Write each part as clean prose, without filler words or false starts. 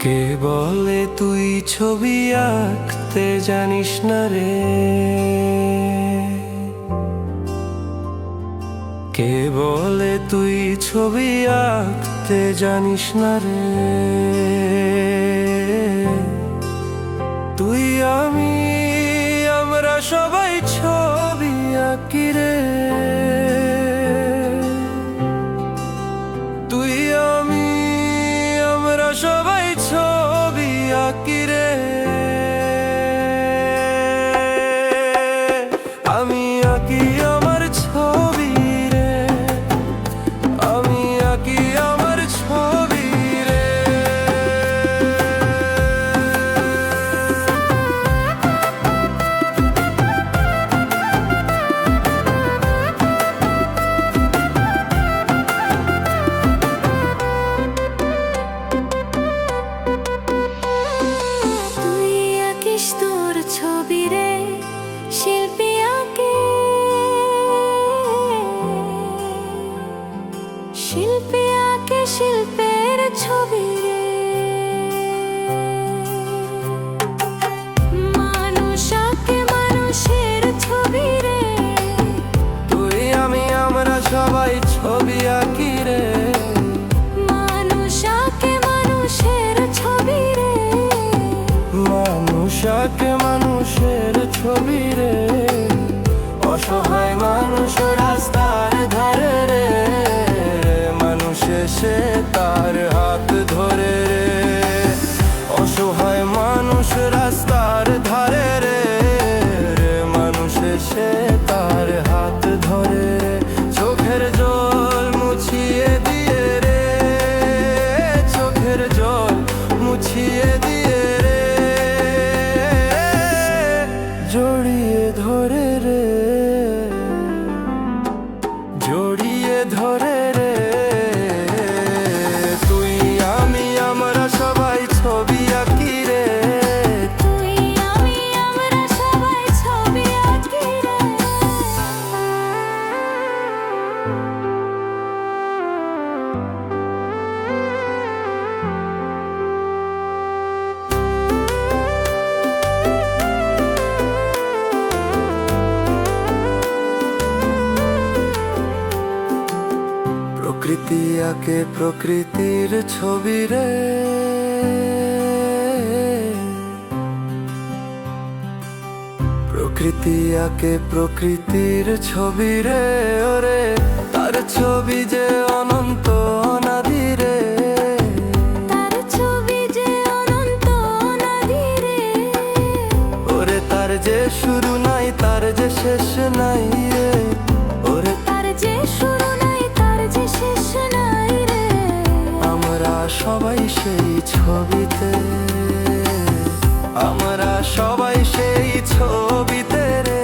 কে বলে তুই ছবি আঁকতে জানিস না রে? কে বলে তুই ছবি আঁকতে জানিস না রে? তুই আমি আমরা সবাই ছবি আঁকি রে। তুই আমি আমরা সবাই ছবি আঁকি রে। আমি আঁকি আমার ছবি রে, আমি আঁকি আমার ছবি রে। তুই আঁকিস তোর ছবি রে, শিল্পী আঁকে, শিল্পী আঁকে শিল্পের ছবি রে। মানুষ আঁকে মানুষের ছবি রে। তুই আমি আমরা সবাই ছবি আঁকি রে। মানুষ আঁকে মানুষের ছবি রে। মানুষ আঁকে মানুষের ছবি রে। অসহায় মানুষ রাস্তার ধারে রে, মানুষ এসে তার হাত ধরে রে। অসহায় মানুষ রাস্তার ধারে রে, মানুষ এসে তার হাত ধরে রে। চোখের জল মুছিয়ে দিয়ে রে, চোখের জল মুছিয়ে দিয়ে রে, জড়িয়ে ধরে রে, জড়িয়ে ধরে রে। তুই আমি আমরা সবাই ছবি আঁকি রে। তুই আমি আমরা সবাই ছবি আঁকি রে। প্রকৃতি আঁকে প্রকৃতির ছবি রে। প্রকৃতি আঁকে প্রকৃতির ছবি রে। ওরে তার ছবি যে অনন্ত অনাদি রে। তার ছবি যে অনন্ত অনাদি রে। ওরে তার যে শুরু নাই তার যে শেষ নাই রে। ওরে তার যে শুরু নাই তার যে শেষ নাই রে। আমরা সবাই সেই ছবিতে, আমরা সবাই সেই ছবিতে রে,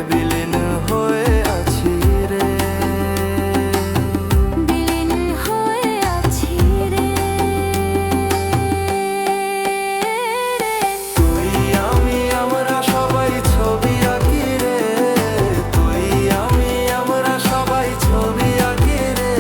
বিলীন হয়ে আছি রে, বিলীন হয়ে আছি রে। তুই আমি আমরা সবাই ছবি আঁকি রে। তুই আমি আমরা সবাই ছবি আঁকি রে।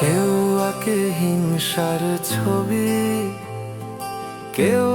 কেউ আঁকে হিংসার ছবি, কেউ